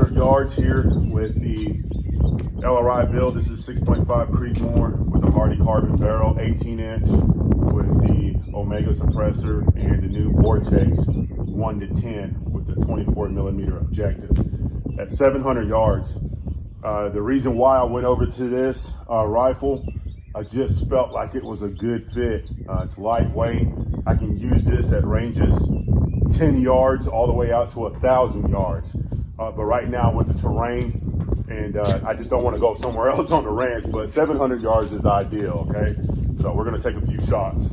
700 yards here with the LRI build. This is 6.5 Creedmoor with a Hardy carbon barrel, 18-inch with the Omega suppressor and the new Vortex 1 to 10 with the 24mm objective. At 700 yards, the reason why I went over to this rifle, I just felt like it was a good fit. It's lightweight. I can use this at ranges 10 yards all the way out to 1,000 yards. But right now with the terrain, and I just don't want to go somewhere else on the ranch, but 700 yards is ideal, okay? So we're gonna take a few shots.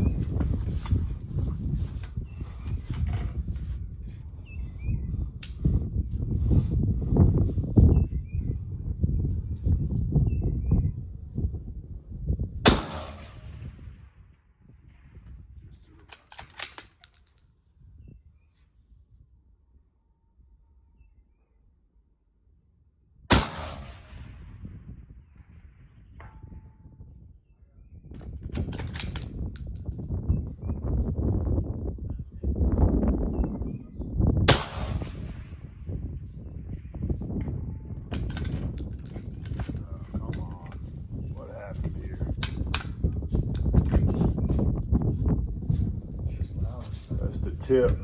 That's the tip.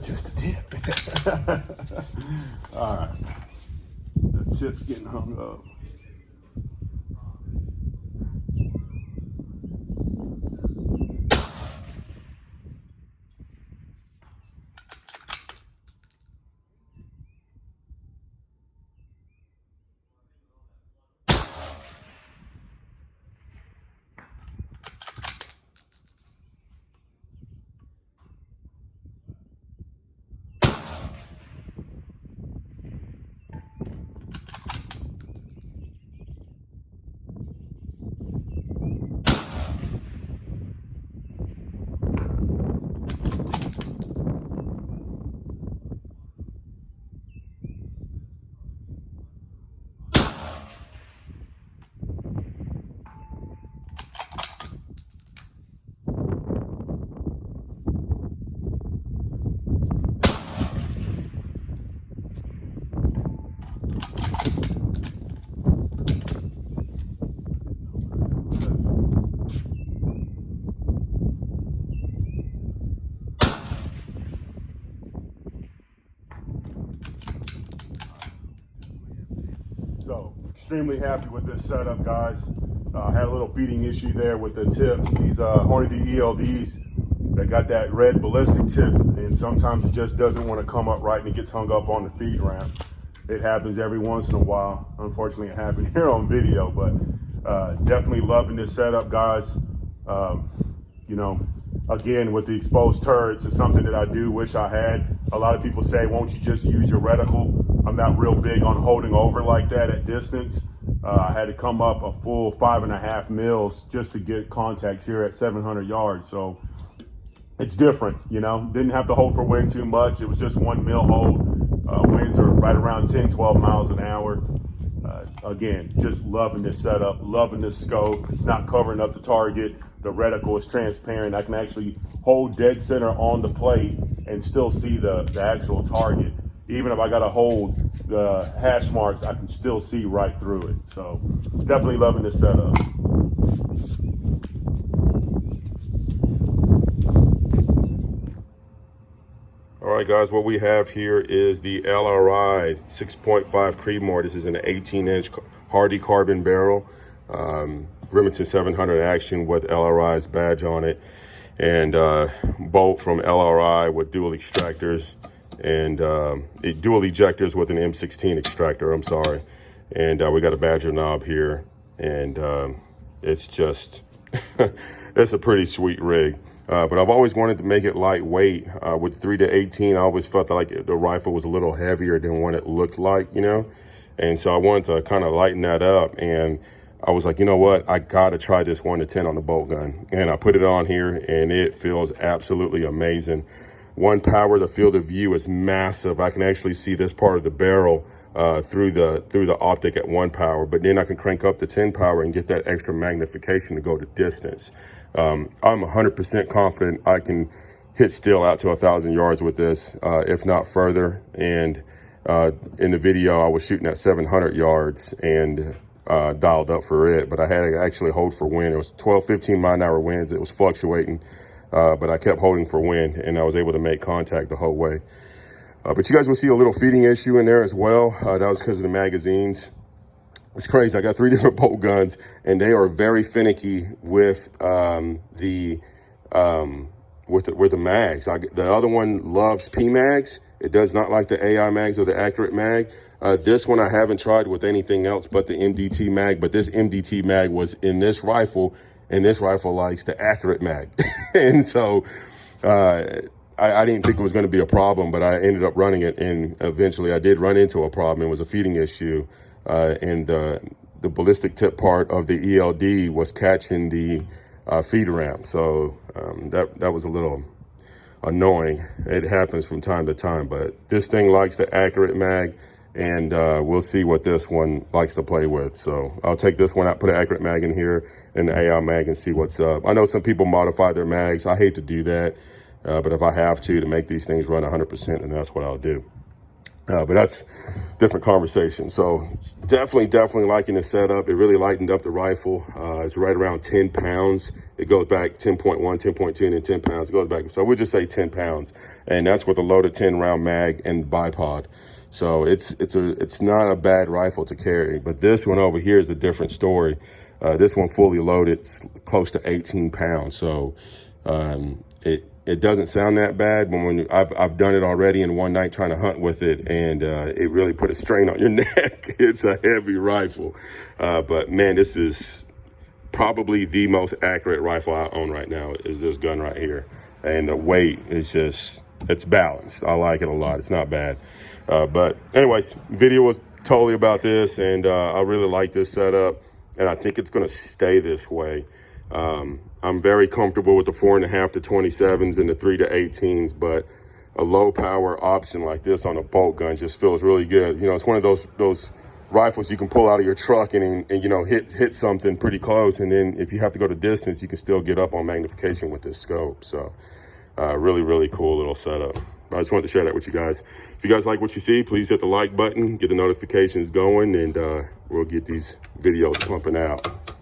Just a tip. All right. The tip's getting hung up. So extremely happy with this setup, guys. Had a little feeding issue there with the tips. These Hornady ELDs, they got that red ballistic tip, and sometimes it just doesn't want to come up right and it gets hung up on the feed ramp. It happens every once in a while. Unfortunately, it happened here on video, but definitely loving this setup, guys. You know, again, with the exposed turrets, it's something that I do wish I had. A lot of people say, won't you just use your reticle? I'm not real big on holding over like that at distance. I had to come up a full 5.5 mils just to get contact here at 700 yards. So it's different, you know. Didn't have to hold for wind too much. It was just 1 mil hold. Winds are right around 10, 12 miles an hour. Again, just loving this setup, loving this scope. It's not covering up the target. The reticle is transparent. I can actually hold dead center on the plate and still see the actual target. Even if I gotta hold the hash marks, I can still see right through it. So definitely loving this setup. All right, guys, what we have here is the LRI 6.5 Creedmoor. This is an 18-inch Hardy carbon barrel, Remington 700 action with LRI's badge on it, and bolt from LRI with dual extractors, and dual ejectors with an M16 extractor, I'm sorry. And we got a Badger knob here, and it's just, it's a pretty sweet rig. But I've always wanted to make it lightweight. With 3 to 18, I always felt like the rifle was a little heavier than what it looked like, you know? And so I wanted to kind of lighten that up. And I was like, you know what? I got to try this 1 to 10 on the bolt gun. And I put it on here, and it feels absolutely amazing. 1 power, the field of view is massive. I can actually see this part of the barrel through the optic at 1 power, but then I can crank up to 10 power and get that extra magnification to go to distance. I'm 100% confident I can hit still out to 1,000 yards with this, if not further. And in the video, I was shooting at 700 yards and dialed up for it, but I had to actually hold for wind. It was 12, 15 mile an hour winds. It was fluctuating, but I kept holding for wind, and I was able to make contact the whole way. But you guys will see a little feeding issue in there as well. That was because of the magazines. It's crazy. I got 3 different bolt guns, and they are very finicky with the mags. The other one loves P mags. It does not like the AI mags or the accurate mag. This one I haven't tried with anything else but the MDT mag, but this MDT mag was in this rifle, and this rifle likes the accurate mag. And so I didn't think it was going to be a problem, but I ended up running it, and eventually I did run into a problem. It was a feeding issue, and the ballistic tip part of the ELD was catching the feeder ramp. So that was a little annoying. It happens from time to time, but this thing likes the accurate mag, and we'll see what this one likes to play with. So I'll take this one out, put an accurate mag in here and the AI mag, and see what's up. I know some people modify their mags. I hate to do that, but if I have to make these things run 100%, then that's what I'll do. But that's a different conversation. So definitely liking the setup. It really lightened up the rifle. It's right around 10 pounds. It goes back 10.1, 10.2, and then 10 pounds. It goes back. So we'll just say 10 pounds. And that's with a loaded 10 round mag and bipod. So it's not a bad rifle to carry. But this one over here is a different story. This one fully loaded, it's close to 18 pounds. So it doesn't sound that bad, but when I've done it already in one night trying to hunt with it, and it really put a strain on your neck. It's a heavy rifle, but man, this is probably the most accurate rifle I own right now is this gun right here, and the weight is just, it's balanced. I like it a lot. It's not bad, but anyways, video was totally about this, and I really like this setup, and I think it's going to stay this way. I'm very comfortable with the 4.5 to 27s and the 3 to 18s, but a low power option like this on a bolt gun just feels really good. You know, it's one of those rifles you can pull out of your truck and you know, hit something pretty close. And then if you have to go to distance, you can still get up on magnification with this scope. So really cool little setup. I just wanted to share that with you guys. If you guys like what you see, please hit the like button, get the notifications going, and we'll get these videos pumping out.